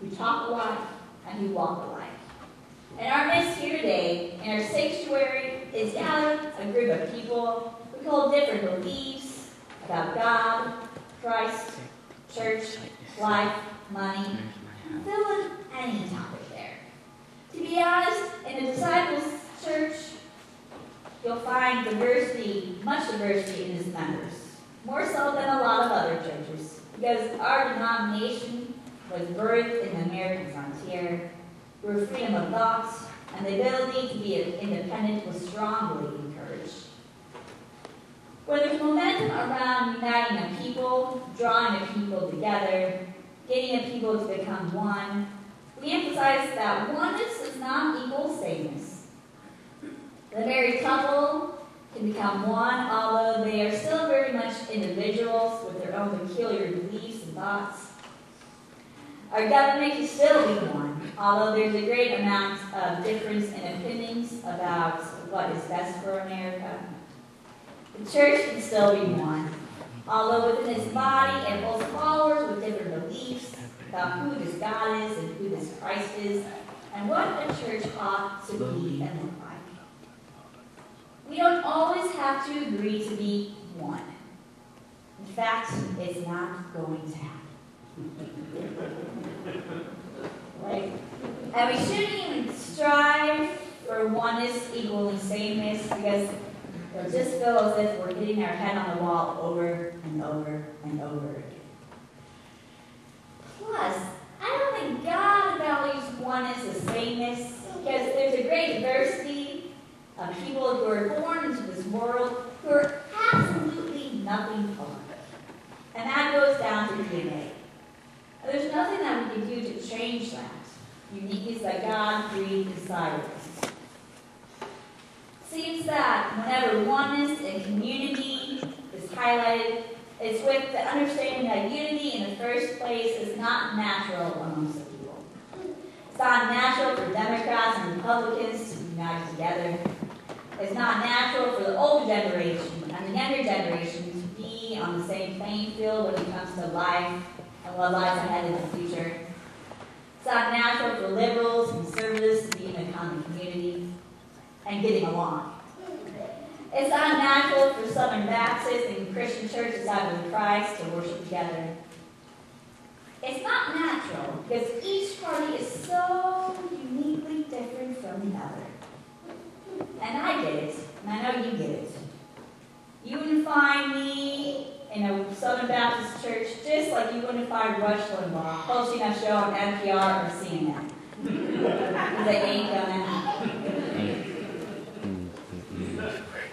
who talk a lot, and who walk alike. In our midst here today, in our sanctuary, is gathered a group of people who hold different beliefs about God, Christ, church, life, money. Fill in any topic there. To be honest, in the Disciples Church, you'll find diversity, much diversity in its members, more so than a lot of other churches, because our denomination was birthed in the American frontier, where freedom of thought and the ability to be independent was strongly encouraged. Where there's momentum around uniting a people, drawing a people together, getting a people to become one, we emphasize that oneness does not equal sameness. The married couple can become one, although they are still very much individuals with their own peculiar beliefs and thoughts. Our government can still be one, although there's a great amount of difference in opinions about what is best for America. The church can still be one, although within its body it holds followers with different beliefs about who this God is and who this Christ is, and what a church ought to be and look like. We don't always have to agree to be one. In fact, it's not going to happen. Right? And we shouldn't even strive for oneness equaling sameness, because it'll just feel as if we're hitting our head on the wall over and over and over again. Plus, I don't think God values oneness as sameness, because there's a great diversity of people who are born into this world who are absolutely nothing alike. And that goes down to DNA. There's nothing that we can do to change that uniqueness that God breathed inside of us. Seems that whenever oneness and community is highlighted, it's with the understanding that unity in the first place is not natural amongst the people. It's not natural for Democrats and Republicans to unite together. It's not natural for the older generation and the younger generation to be on the same playing field when it comes to life and what lies ahead in the future. It's not natural for liberals and conservatives to be in a common community and getting along. It's not natural for Southern Baptists and Christian churches out of Christ to worship together. It's not natural because each party is so uniquely different from the other. And I get it, and I know you get it. You wouldn't find me in a Southern Baptist church just like you wouldn't find Rush Limbaugh hosting a show on NPR or CNN. They ain't gonna.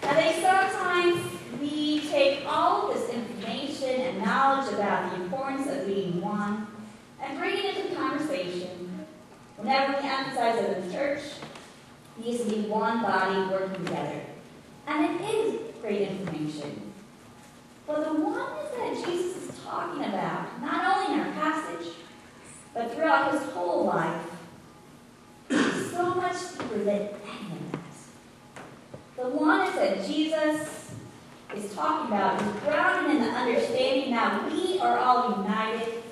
I think sometimes we take all of this information and knowledge about the importance of being one and bring it into conversation whenever we emphasize that the church needs to be one body working together. And it is great information. But the oneness that Jesus is talking about, not only in our passage, but throughout his whole life, is so much deeper than any of that. The oneness that Jesus is talking about is grounded in the understanding that we are all united,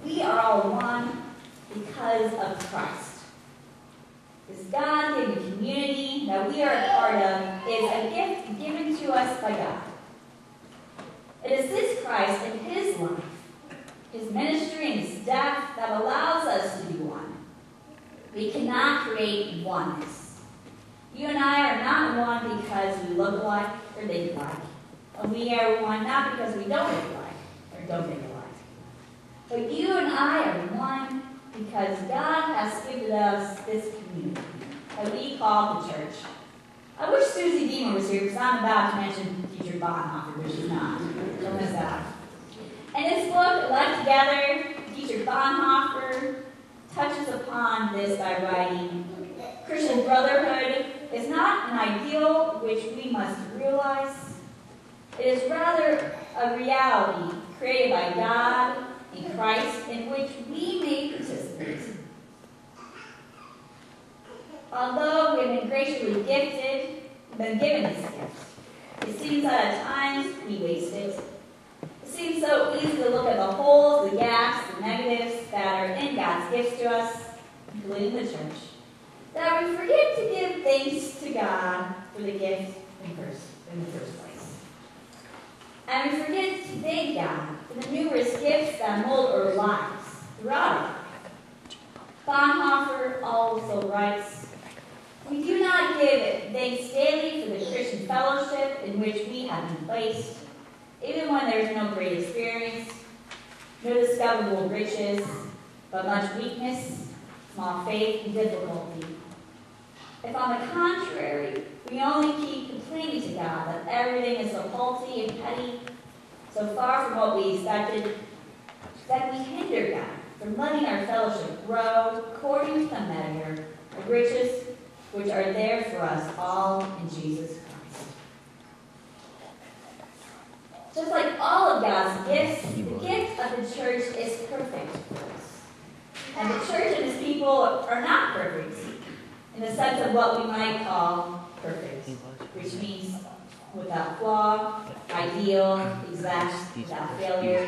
we are all one because of Christ. This God-given community that we are a part of is a gift given to us by God. It is this Christ and his life, his ministry and his death that allows us to be one. We cannot create oneness. You and I are not one because we look alike or think alike. And we are one not because we don't look alike or don't think alike. But you and I are one because God has given us this community that we call the church. I wish Susie Deemer was here because I'm about to mention Teacher Bonhoeffer, but she's not. Don't miss out. In his book, Life Together, Teacher Bonhoeffer touches upon this by writing, Christian brotherhood is not an ideal which we must realize. It is rather a reality created by God in Christ in which we may participate. Although we have been graciously gifted, been given this gift, it seems that at times we waste it. It seems so easy to look at the holes, the gaps, the negatives that are in God's God's gifts to us, including the church, that we forget to give thanks to God for the gift in the first place. And we forget to thank God for the numerous gifts that mold our lives throughout it. Bonhoeffer also writes, "We do not give thanks daily for the Christian fellowship in which we have been placed, even when there is no great experience, no discoverable riches, but much weakness, small faith, and difficulty. If, on the contrary, we only keep complaining to God that everything is so faulty and petty, so far from what we expected, that we hinder God from letting our fellowship grow according to the measure of riches which are there for us all in Jesus Christ." Just like all of God's gifts, the gift of the church is perfect for us. And the church and its people are not perfect in the sense of what we might call perfect, which means without flaw, ideal, exact, without failure.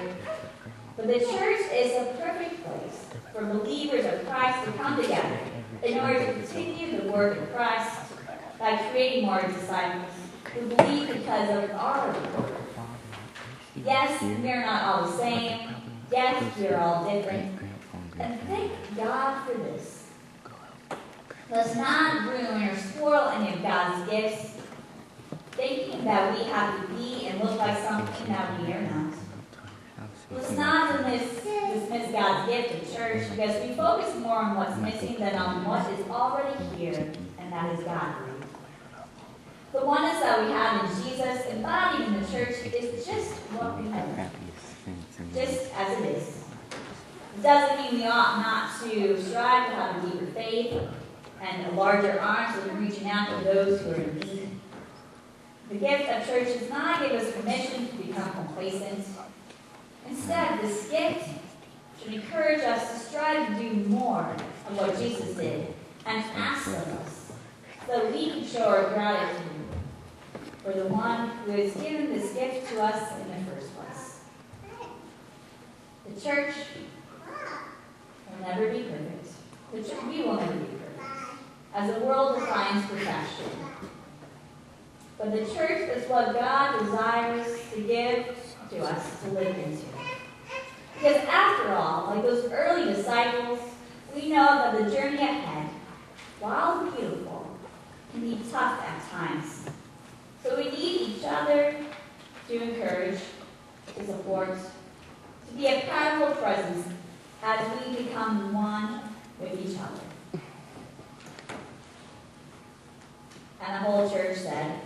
But the church is a perfect place for believers of Christ to come together in order to continue the work of Christ by creating more disciples who believe because of our work. Yes, we are not all the same. Yes, we are all different. And thank God for this. Let's not ruin or spoil any of God's gifts, thinking that we have to be and look like something that we are not. Let's not dismiss God's gift in church because we focus more on what's missing than on what is already here, and that is God. The oneness that we have in Jesus embodied in the church is just what we have, just as it is. It doesn't mean we ought not to strive to have a deeper faith and larger arms in reaching out to those who are in need. The gift of church does not give us permission to become complacent. Instead, this gift should encourage us to strive to do more of what Jesus did and ask of us so that we can show our gratitude for the one who has given this gift to us in the first place. The church will never be perfect. We will never be perfect, as the world defines perfection. But the church is what God desires to give to us to live into. Because after all, like those early disciples, we know that the journey ahead, while beautiful, can be tough at times. So we need each other to encourage, to support, to be a powerful presence as we become one with each other. And the whole church said,